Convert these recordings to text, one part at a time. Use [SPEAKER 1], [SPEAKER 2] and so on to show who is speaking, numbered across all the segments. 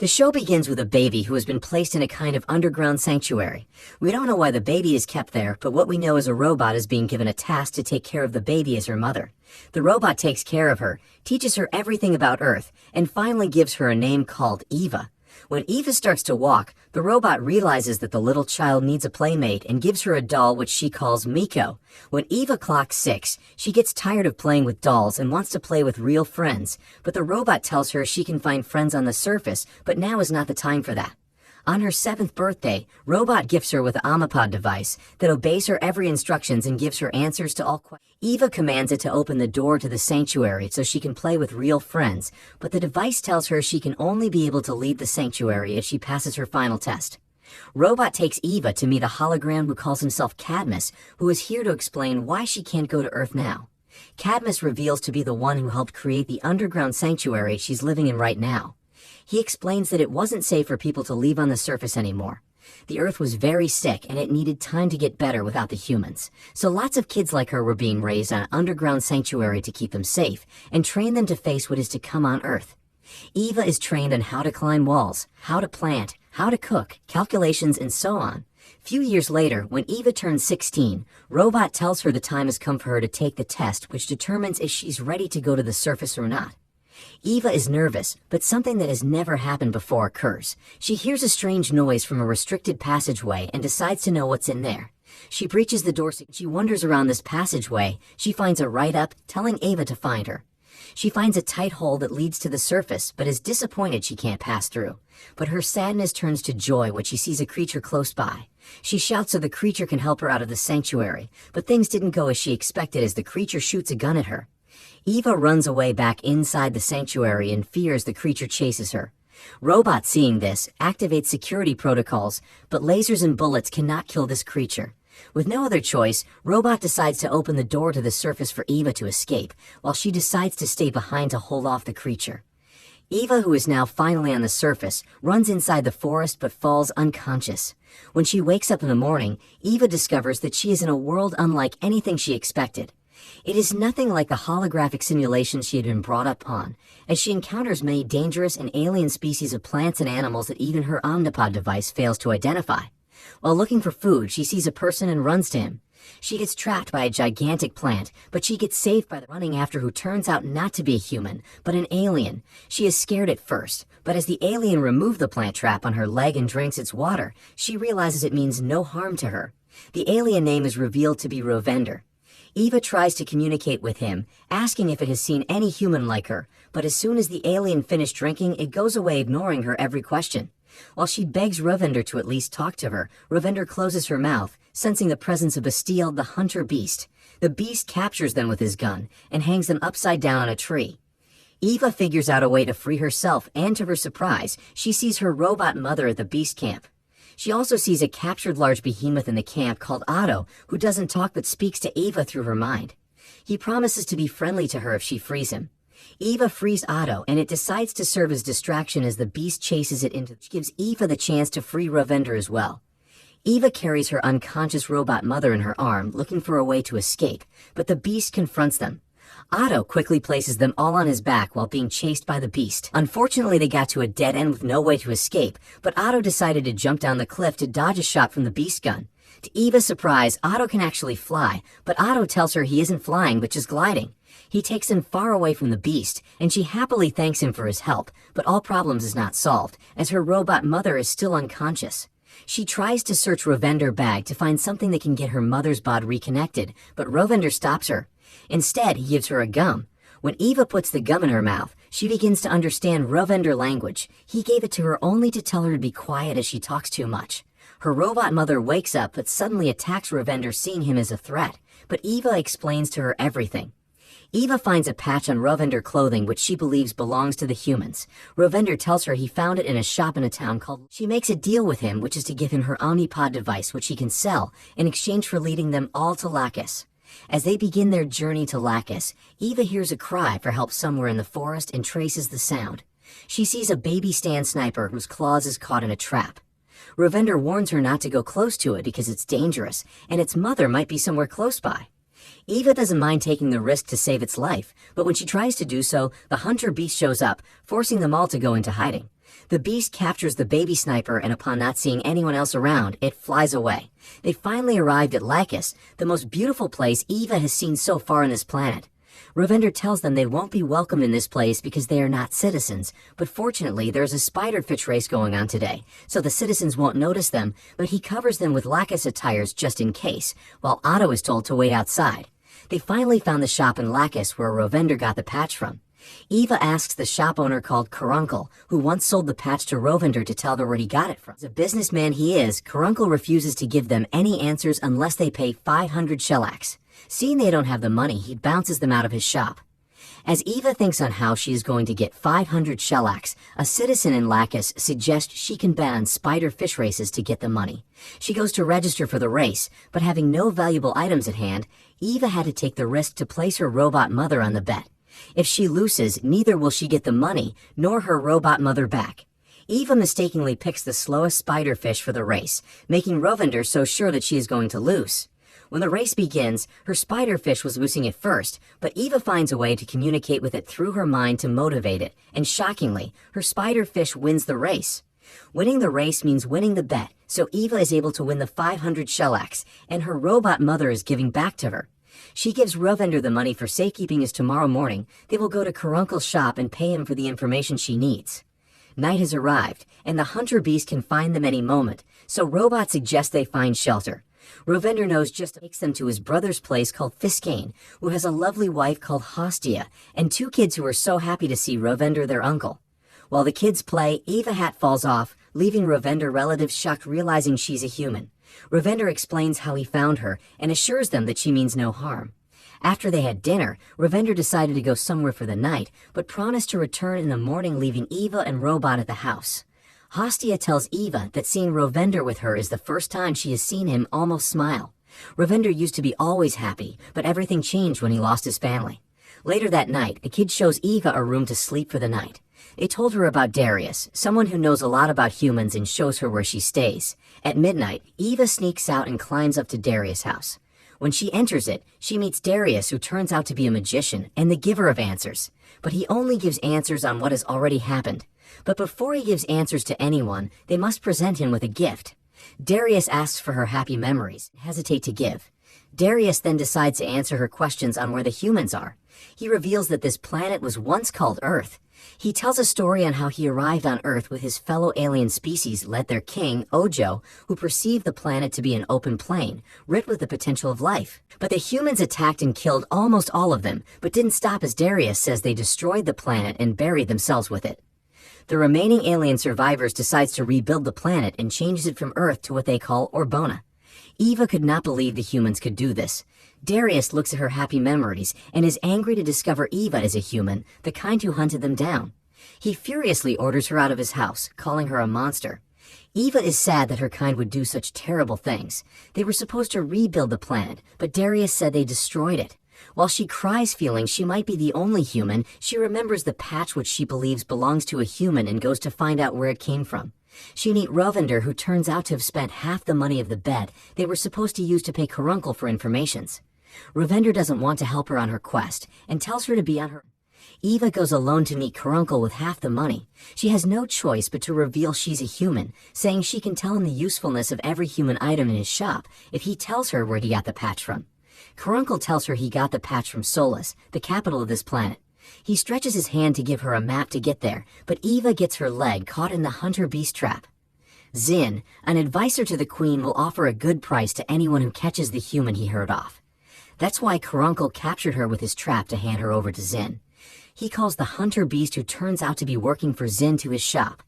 [SPEAKER 1] The show begins with a baby who has been placed in a kind of underground sanctuary. We don't know why the baby is kept there, but what we know is a robot is being given a task to take care of the baby as her mother. The robot takes care of her, teaches her everything about Earth, and finally gives her a name called Eva. When Eva starts to walk, the robot realizes that the little child needs a playmate and gives her a doll which she calls Miko. When Eva clocks 6, she gets tired of playing with dolls and wants to play with real friends, but the robot tells her she can find friends on the surface, but now is not the time for that. On her 7th birthday, Robot gifts her with an Omnipod device that obeys her every instructions and gives her answers to all questions. Eva commands it to open the door to the sanctuary so she can play with real friends, but the device tells her she can only be able to leave the sanctuary if she passes her final test. Robot takes Eva to meet a hologram who calls himself Cadmus, who is here to explain why she can't go to Earth now. Cadmus reveals to be the one who helped create the underground sanctuary she's living in right now. He explains that it wasn't safe for people to leave on the surface anymore. The Earth was very sick and it needed time to get better without the humans. So lots of kids like her were being raised on an underground sanctuary to keep them safe and train them to face what is to come on Earth. Eva is trained on how to climb walls, how to plant, how to cook, calculations, and so on. Few years later, when Eva turns 16, Robot tells her the time has come for her to take the test which determines if she's ready to go to the surface or not. Eva is nervous, but something that has never happened before occurs. She hears a strange noise from a restricted passageway and decides to know what's in there. She breaches the door. She wanders around this passageway. She finds a write-up telling Eva to find her. She finds a tight hole that leads to the surface, but is disappointed she can't pass through. But her sadness turns to joy when she sees a creature close by. She shouts so the creature can help her out of the sanctuary, but things didn't go as she expected as the creature shoots a gun at her. Eva runs away back inside the sanctuary and fears the creature chases her. Robot, seeing this, activates security protocols, but lasers and bullets cannot kill this creature. With no other choice, Robot decides to open the door to the surface for Eva to escape, while she decides to stay behind to hold off the creature. Eva, who is now finally on the surface, runs inside the forest but falls unconscious. When she wakes up in the morning, Eva discovers that she is in a world unlike anything she expected. It is nothing like the holographic simulation she had been brought up on, as she encounters many dangerous and alien species of plants and animals that even her Omnipod device fails to identify. While looking for food, she sees a person and runs to him. She gets trapped by a gigantic plant, but she gets saved by the running after who turns out not to be a human, but an alien. She is scared at first, but as the alien removes the plant trap on her leg and drinks its water, she realizes it means no harm to her. The alien name is revealed to be Rovender. Eva tries to communicate with him, asking if it has seen any human like her, but as soon as the alien finished drinking, it goes away ignoring her every question. While she begs Rovender to at least talk to her, Rovender closes her mouth, sensing the presence of Bastille, the hunter beast. The beast captures them with his gun and hangs them upside down on a tree. Eva figures out a way to free herself, and to her surprise, she sees her robot mother at the beast camp. She also sees a captured large behemoth in the camp called Otto, who doesn't talk but speaks to Eva through her mind. He promises to be friendly to her if she frees him. Eva frees Otto, and it decides to serve as distraction as the beast chases it into, which gives Eva the chance to free Rovender as well. Eva carries her unconscious robot mother in her arm, looking for a way to escape, but the beast confronts them. Otto quickly places them all on his back while being chased by the beast. Unfortunately, they got to a dead end with no way to escape, but Otto decided to jump down the cliff to dodge a shot from the beast gun. To Eva's surprise, Otto can actually fly, but Otto tells her he isn't flying but just gliding. He takes him far away from the beast, and she happily thanks him for his help, but all problems is not solved, as her robot mother is still unconscious. She tries to search Rovender's bag to find something that can get her mother's bod reconnected, but Rovender stops her. Instead, he gives her a gum. When Eva puts the gum in her mouth, she begins to understand Rovender language. He gave it to her only to tell her to be quiet as she talks too much. Her robot mother wakes up but suddenly attacks Rovender, seeing him as a threat, but Eva explains to her everything. Eva finds a patch on Rovender clothing which she believes belongs to the humans. Rovender tells her he found it in a shop in a town called... She makes a deal with him, which is to give him her Omnipod device, which he can sell, in exchange for leading them all to Lacus. As they begin their journey to Lacus, Eva hears a cry for help somewhere in the forest and traces the sound. She sees a baby stand sniper whose claws is caught in a trap. Rovender warns her not to go close to it because it's dangerous, and its mother might be somewhere close by. Eva doesn't mind taking the risk to save its life, but when she tries to do so, the hunter beast shows up, forcing them all to go into hiding. The beast captures the baby sniper, and upon not seeing anyone else around, it flies away. They finally arrived at Lacus, the most beautiful place Eva has seen so far on this planet. Ravender tells them they won't be welcome in this place because they are not citizens, but fortunately there's a spider-fish race going on today, so the citizens won't notice them, but he covers them with Lacus attires just in case, while Otto is told to wait outside. They finally found the shop in Lacus where Ravender got the patch from. Eva asks the shop owner called Caruncle, who once sold the patch to Rovender, to tell her where he got it from. As a businessman he is, Caruncle refuses to give them any answers unless they pay 500 shellacs. Seeing they don't have the money, he bounces them out of his shop. As Eva thinks on how she is going to get 500 shellacs, a citizen in Lacus suggests she can bet on spider fish races to get the money. She goes to register for the race, but having no valuable items at hand, Eva had to take the risk to place her robot mother on the bet. If she loses, neither will she get the money, nor her robot mother back. Eva mistakenly picks the slowest spiderfish for the race, making Rovender so sure that she is going to lose. When the race begins, her spiderfish was losing at first, but Eva finds a way to communicate with it through her mind to motivate it, and shockingly, her spiderfish wins the race. Winning the race means winning the bet, so Eva is able to win the 500 shellacs, and her robot mother is giving back to her. She gives Rovender the money for safekeeping, as tomorrow morning they will go to Caruncle's shop and pay him for the information she needs. Night has arrived, and the hunter beast can find them any moment, so Robot suggests they find shelter. Rovender knows just takes them to his brother's place called Fiskane, who has a lovely wife called Hostia, and 2 kids who are so happy to see Rovender, their uncle. While the kids play, Eva hat falls off, leaving Rovender relatives shocked, realizing she's a human. Rovender explains how he found her, and assures them that she means no harm. After they had dinner, Rovender decided to go somewhere for the night, but promised to return in the morning, leaving Eva and Robot at the house. Hostia tells Eva that seeing Rovender with her is the first time she has seen him almost smile. Rovender used to be always happy, but everything changed when he lost his family. Later that night, the kid shows Eva a room to sleep for the night. They told her about Darius, someone who knows a lot about humans, and shows her where she stays. At midnight, Eva sneaks out and climbs up to Darius' house. When she enters it, she meets Darius, who turns out to be a magician and the giver of answers. But he only gives answers on what has already happened. But before he gives answers to anyone, they must present him with a gift. Darius asks for her happy memories, hesitate to give. Darius then decides to answer her questions on where the humans are. He reveals that this planet was once called Earth. He tells a story on how he arrived on Earth with his fellow alien species, led their king, Ojo, who perceived the planet to be an open plain, riddled with the potential of life. But the humans attacked and killed almost all of them, but didn't stop, as Darius says they destroyed the planet and buried themselves with it. The remaining alien survivors decides to rebuild the planet and changes it from Earth to what they call Orbona. Eva could not believe the humans could do this. Darius looks at her happy memories and is angry to discover Eva is a human, the kind who hunted them down. He furiously orders her out of his house, calling her a monster. Eva is sad that her kind would do such terrible things. They were supposed to rebuild the planet, but Darius said they destroyed it. While she cries, feeling she might be the only human, she remembers the patch which she believes belongs to a human and goes to find out where it came from. She meets Rovender, who turns out to have spent half the money of the bet they were supposed to use to pay Caruncle for informations. Rovender doesn't want to help her on her quest, and tells her to be on her. Eva goes alone to meet Caruncle with half the money. She has no choice but to reveal she's a human, saying she can tell him the usefulness of every human item in his shop if he tells her where he got the patch from. Caruncle tells her he got the patch from Solus, the capital of this planet. He stretches his hand to give her a map to get there, but Eva gets her leg caught in the hunter beast trap. Zin, an advisor to the queen, will offer a good price to anyone who catches the human he heard off. That's why Caruncle captured her with his trap to hand her over to Zin. He calls the hunter beast, who turns out to be working for Zin, to his shop.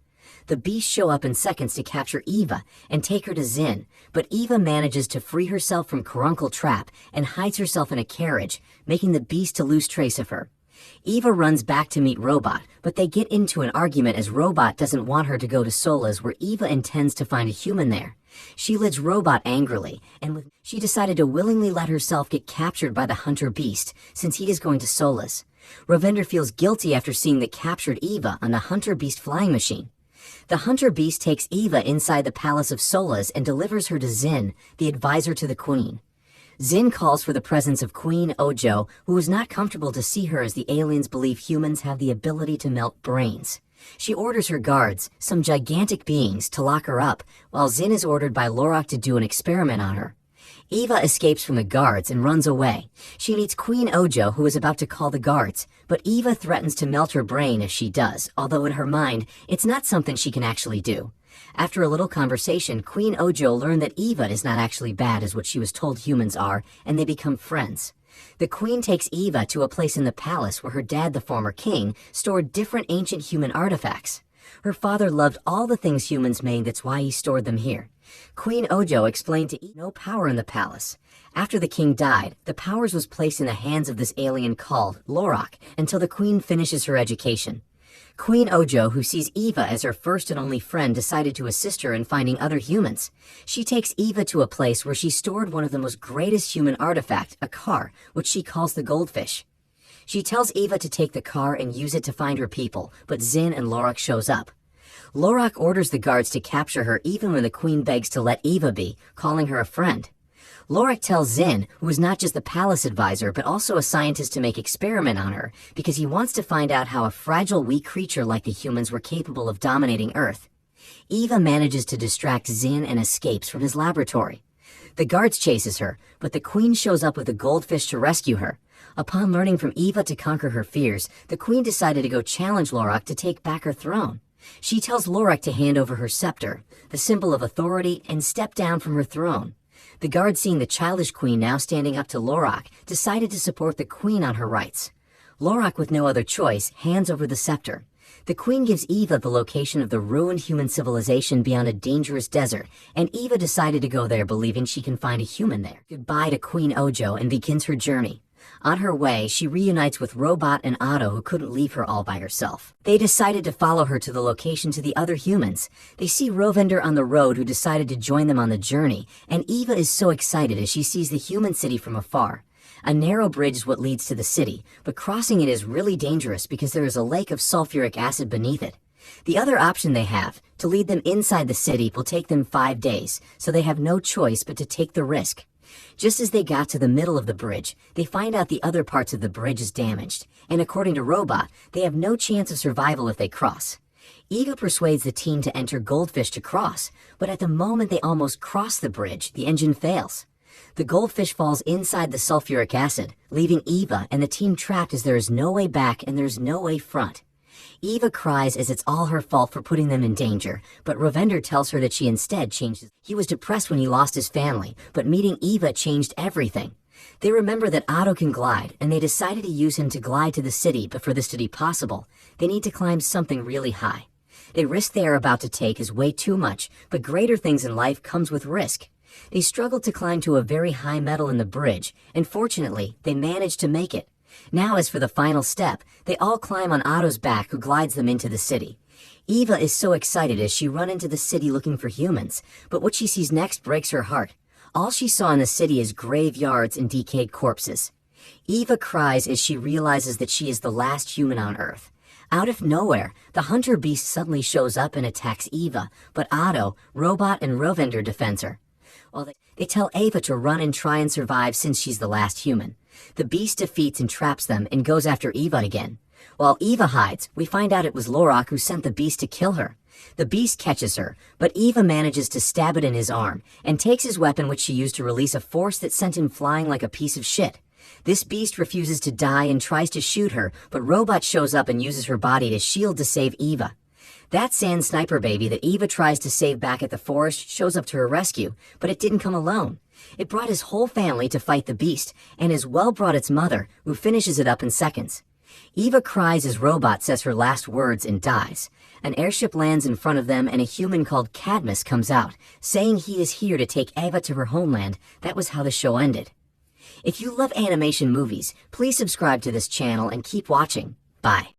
[SPEAKER 1] The beasts show up in seconds to capture Eva and take her to Zin, but Eva manages to free herself from Caruncle trap and hides herself in a carriage, making the beast to lose trace of her. Eva runs back to meet Robot, but they get into an argument as Robot doesn't want her to go to Solas, where Eva intends to find a human there. She leads Robot angrily, and she decided to willingly let herself get captured by the hunter beast, since he is going to Solas. Rovender feels guilty after seeing the captured Eva on the hunter beast flying machine. The hunter beast takes Eva inside the palace of Solas and delivers her to Zin, the advisor to the queen. Zin calls for the presence of Queen Ojo, who is not comfortable to see her, as the aliens believe humans have the ability to melt brains. She orders her guards, some gigantic beings, to lock her up, while Zin is ordered by Lorak to do an experiment on her. Eva escapes from the guards and runs away. She meets Queen Ojo, who is about to call the guards, but Eva threatens to melt her brain if she does, although in her mind, it's not something she can actually do. After a little conversation, Queen Ojo learned that Eva is not actually bad as what she was told humans are, and they become friends. The queen takes Eva to a place in the palace where her dad, the former king, stored different ancient human artifacts. Her father loved all the things humans made, that's why he stored them here. Queen Ojo explained to Eva no power in the palace. After the king died, the powers was placed in the hands of this alien called Lorak until the queen finishes her education. Queen Ojo, who sees Eva as her first and only friend, decided to assist her in finding other humans. She takes Eva to a place where she stored one of the most greatest human artifact, a car, which she calls the goldfish. She tells Eva to take the car and use it to find her people, but Zin and Lorak shows up. Lorak orders the guards to capture her even when the queen begs to let Eva be, calling her a friend. Lorak tells Zin, who is not just the palace advisor but also a scientist, to make experiment on her because he wants to find out how a fragile, weak creature like the humans were capable of dominating Earth. Eva manages to distract Zin and escapes from his laboratory. The guards chases her, but the queen shows up with a goldfish to rescue her. Upon learning from Eva to conquer her fears, the queen decided to go challenge Lorak to take back her throne. She tells Lorak to hand over her scepter, the symbol of authority, and step down from her throne. The guards, seeing the childish queen now standing up to Lorak, decided to support the queen on her rights. Lorak, with no other choice, hands over the scepter. The queen gives Eva the location of the ruined human civilization beyond a dangerous desert, and Eva decided to go there believing she can find a human there. Goodbye to Queen Ojo and begins her journey. On her way, she reunites with Robot and Otto, who couldn't leave her all by herself. They decided to follow her to the location to the other humans. They see Rovender on the road, who decided to join them on the journey, and Eva is so excited as she sees the human city from afar. A narrow bridge is what leads to the city, but crossing it is really dangerous because there is a lake of sulfuric acid beneath it. The other option they have, to lead them inside the city, will take them 5 days, so they have no choice but to take the risk. Just as they got to the middle of the bridge, they find out the other parts of the bridge is damaged, and according to Robot, they have no chance of survival if they cross. Eva persuades the team to enter Goldfish to cross, but at the moment they almost cross the bridge, the engine fails. The goldfish falls inside the sulfuric acid, leaving Eva and the team trapped as there is no way back and there's no way front. Eva cries as it's all her fault for putting them in danger, but Rovender tells her that she instead changed. He was depressed when he lost his family, but meeting Eva changed everything. They remember that Otto can glide, and they decided to use him to glide to the city, but for this to be possible, they need to climb something really high. The risk they are about to take is way too much, but greater things in life comes with risk. They struggled to climb to a very high metal in the bridge, and fortunately, they managed to make it. Now, as for the final step, they all climb on Otto's back, who glides them into the city. Eva is so excited as she runs into the city looking for humans, but what she sees next breaks her heart. All she saw in the city is graveyards and decayed corpses. Eva cries as she realizes that she is the last human on Earth. Out of nowhere, the hunter beast suddenly shows up and attacks Eva, but Otto, Robot, and Rovender defends her. While they tell Eva to run and try and survive since she's the last human. The beast defeats and traps them and goes after Eva again. While Eva hides, we find out it was Lorak who sent the beast to kill her. The beast catches her, but Eva manages to stab it in his arm and takes his weapon, which she used to release a force that sent him flying like a piece of shit. This beast refuses to die and tries to shoot her, but Robot shows up and uses her body to shield to save Eva. That sand sniper baby that Eva tries to save back at the forest shows up to her rescue, but it didn't come alone. It brought his whole family to fight the beast, and as well brought its mother, who finishes it up in seconds. Eva cries as Robot says her last words and dies. An airship lands in front of them, and a human called Cadmus comes out, saying he is here to take Eva to her homeland. That was how the show ended. If you love animation movies, please subscribe to this channel and keep watching. Bye.